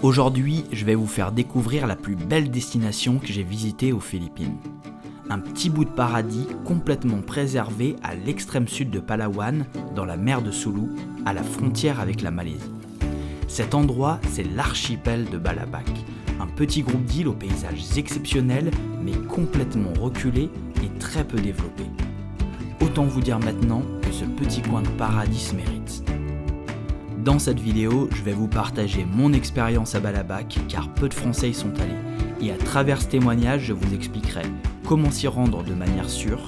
Aujourd'hui, je vais vous faire découvrir la plus belle destination que j'ai visitée aux Philippines. Un petit bout de paradis complètement préservé à l'extrême sud de Palawan, dans la mer de Sulu, à la frontière avec la Malaisie. Cet endroit, c'est l'archipel de Balabac, un petit groupe d'îles aux paysages exceptionnels, mais complètement reculés et très peu développés. Autant vous dire maintenant que ce petit coin de paradis se mérite. Dans cette vidéo, je vais vous partager mon expérience à Balabac, car peu de Français y sont allés. Et à travers ce témoignage, je vous expliquerai comment s'y rendre de manière sûre,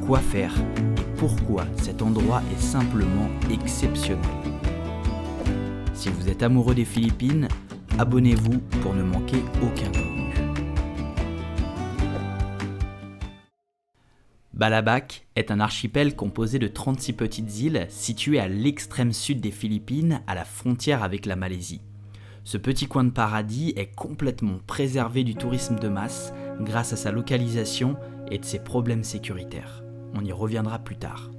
quoi faire et pourquoi cet endroit est simplement exceptionnel. Si vous êtes amoureux des Philippines, abonnez-vous pour ne manquer aucun contenu. Balabac est un archipel composé de 36 petites îles situées à l'extrême sud des Philippines, à la frontière avec la Malaisie. Ce petit coin de paradis est complètement préservé du tourisme de masse grâce à sa localisation et de ses problèmes sécuritaires. On y reviendra plus tard.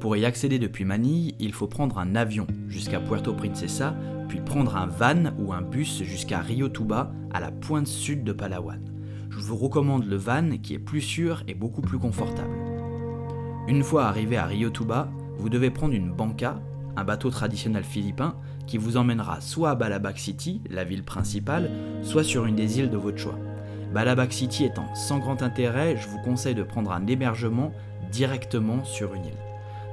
Pour y accéder depuis Manille, il faut prendre un avion jusqu'à Puerto Princesa, puis prendre un van ou un bus jusqu'à Rio Tuba, à la pointe sud de Palawan. Je vous recommande le van qui est plus sûr et beaucoup plus confortable. Une fois arrivé à Rio Tuba, vous devez prendre une banca, un bateau traditionnel philippin, qui vous emmènera soit à Balabac City, la ville principale, soit sur une des îles de votre choix. Balabac City étant sans grand intérêt, je vous conseille de prendre un hébergement directement sur une île.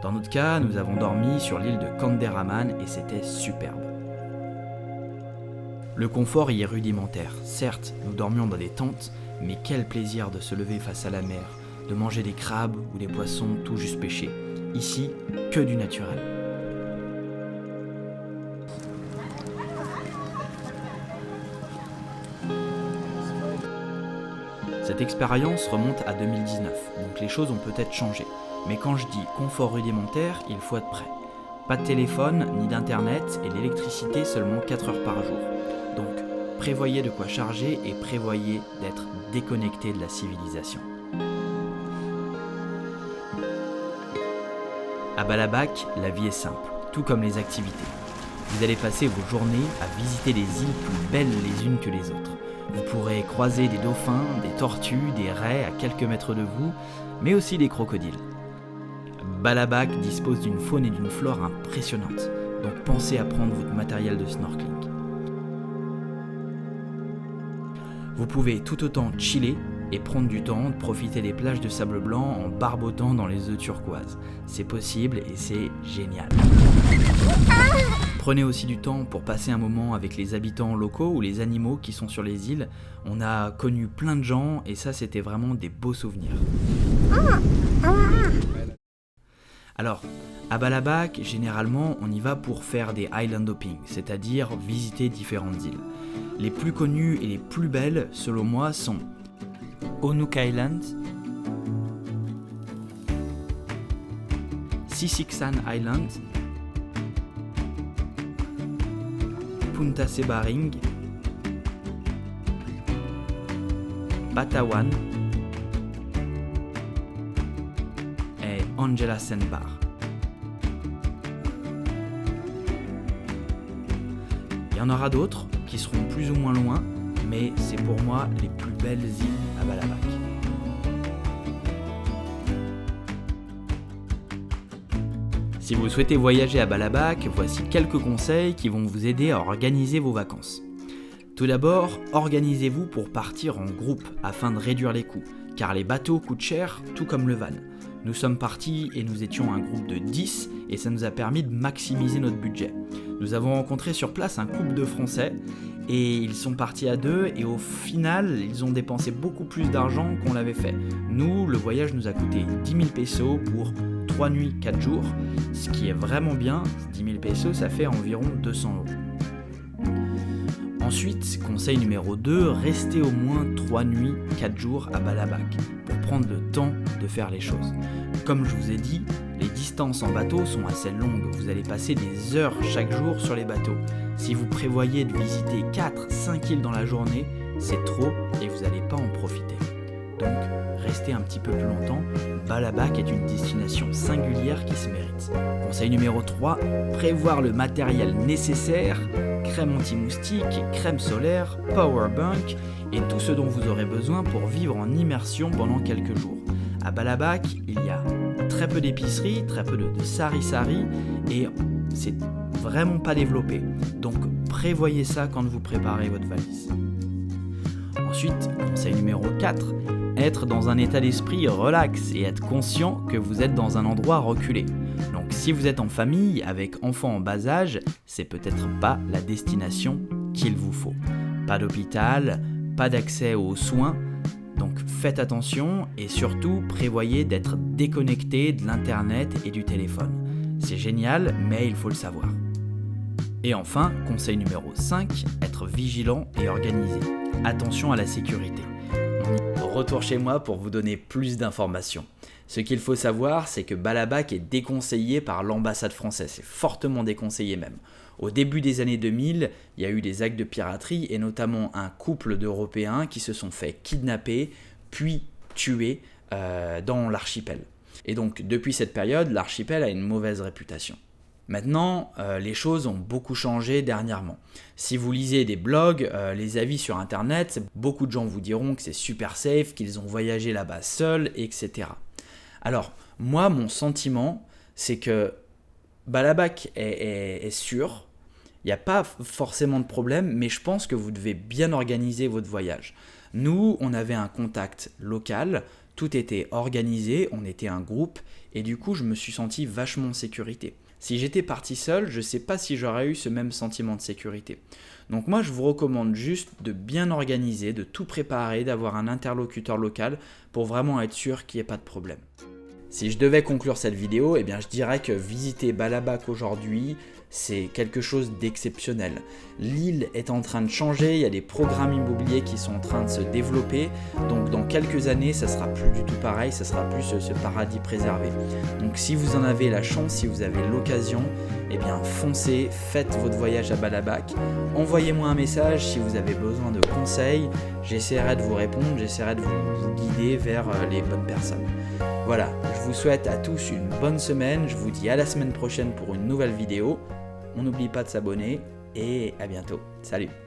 Dans notre cas, nous avons dormi sur l'île de Kanderaman et c'était superbe. Le confort y est rudimentaire. Certes, nous dormions dans des tentes, mais quel plaisir de se lever face à la mer, de manger des crabes ou des poissons tout juste pêchés. Ici, que du naturel. Cette expérience remonte à 2019, donc les choses ont peut-être changé. Mais quand je dis confort rudimentaire, il faut être prêt. Pas de téléphone, ni d'internet, et l'électricité seulement 4 heures par jour. Donc, prévoyez de quoi charger et prévoyez d'être déconnecté de la civilisation. À Balabac, la vie est simple, tout comme les activités. Vous allez passer vos journées à visiter des îles plus belles les unes que les autres. Vous pourrez croiser des dauphins, des tortues, des raies à quelques mètres de vous, mais aussi des crocodiles. Balabac dispose d'une faune et d'une flore impressionnantes, donc pensez à prendre votre matériel de snorkeling. Vous pouvez tout autant chiller et prendre du temps de profiter des plages de sable blanc en barbotant dans les eaux turquoises. C'est possible et c'est génial. Prenez aussi du temps pour passer un moment avec les habitants locaux ou les animaux qui sont sur les îles. On a connu plein de gens et ça c'était vraiment des beaux souvenirs. Alors, à Balabac, généralement, on y va pour faire des island hopping, c'est-à-dire visiter différentes îles. Les plus connues et les plus belles, selon moi, sont Onuk Island, Sisiksan Island, Punta Sebaring, Batawan et Angela Sandbar. Il y en aura d'autres qui seront plus ou moins loin, mais c'est pour moi les plus belles îles à Balabac. Si vous souhaitez voyager à Balabac, voici quelques conseils qui vont vous aider à organiser vos vacances. Tout d'abord, organisez-vous pour partir en groupe afin de réduire les coûts, car les bateaux coûtent cher, tout comme le van. Nous sommes partis et nous étions un groupe de 10 et ça nous a permis de maximiser notre budget. Nous avons rencontré sur place un couple de Français et ils sont partis à 2 et au final, ils ont dépensé beaucoup plus d'argent qu'on l'avait fait. Nous, le voyage nous a coûté 10 000 pesos pour 3 nuits, 4 jours, ce qui est vraiment bien. 10 000 pesos, ça fait environ 200 €. Ensuite, conseil numéro 2, restez au moins 3 nuits, 4 jours à Balabac pour prendre le temps de faire les choses. Comme je vous ai dit, les distances en bateau sont assez longues, vous allez passer des heures chaque jour sur les bateaux. Si vous prévoyez de visiter 4-5 îles dans la journée, c'est trop et vous n'allez pas en profiter. Donc, restez un petit peu plus longtemps, Balabac est une destination singulière qui se mérite. Conseil numéro 3, prévoir le matériel nécessaire, crème anti-moustique, crème solaire, powerbank et tout ce dont vous aurez besoin pour vivre en immersion pendant quelques jours. À Balabac, il y a très peu d'épiceries, très peu de sari-sari et c'est vraiment pas développé. Donc prévoyez ça quand vous préparez votre valise. Ensuite, conseil numéro 4, être dans un état d'esprit relax et être conscient que vous êtes dans un endroit reculé. Donc si vous êtes en famille avec enfants en bas âge, c'est peut-être pas la destination qu'il vous faut. Pas d'hôpital, pas d'accès aux soins, donc faites attention et surtout prévoyez d'être déconnecté de l'internet et du téléphone. C'est génial, mais il faut le savoir. Et enfin, conseil numéro 5, être vigilant et organisé. Attention à la sécurité. Retour chez moi pour vous donner plus d'informations. Ce qu'il faut savoir, c'est que Balabac est déconseillé par l'ambassade française, c'est fortement déconseillé même. Au début des années 2000, il y a eu des actes de piraterie et notamment un couple d'Européens qui se sont fait kidnapper puis tuer dans l'archipel. Et donc depuis cette période, l'archipel a une mauvaise réputation. Maintenant, les choses ont beaucoup changé dernièrement. Si vous lisez des blogs, les avis sur internet, beaucoup de gens vous diront que c'est super safe, qu'ils ont voyagé là-bas seuls, etc. Alors, moi, mon sentiment, c'est que Balabac est sûr, il n'y a pas forcément de problème, mais je pense que vous devez bien organiser votre voyage. Nous, on avait un contact local, tout était organisé, on était un groupe, et du coup, je me suis senti vachement en sécurité. Si j'étais parti seul, je ne sais pas si j'aurais eu ce même sentiment de sécurité. Donc moi, je vous recommande juste de bien organiser, de tout préparer, d'avoir un interlocuteur local pour vraiment être sûr qu'il n'y ait pas de problème. Si je devais conclure cette vidéo, eh bien je dirais que visiter Balabac aujourd'hui, c'est quelque chose d'exceptionnel. L'île est en train de changer, il y a des programmes immobiliers qui sont en train de se développer, donc dans quelques années, ça sera plus du tout pareil, ça sera plus ce paradis préservé. Donc si vous en avez la chance, si vous avez l'occasion, eh bien foncez, faites votre voyage à Balabac. Envoyez-moi un message si vous avez besoin de conseils, j'essaierai de vous répondre, j'essaierai de vous guider vers les bonnes personnes. Voilà, je vous souhaite à tous une bonne semaine, je vous dis à la semaine prochaine pour une nouvelle vidéo. On n'oublie pas de s'abonner et à bientôt. Salut!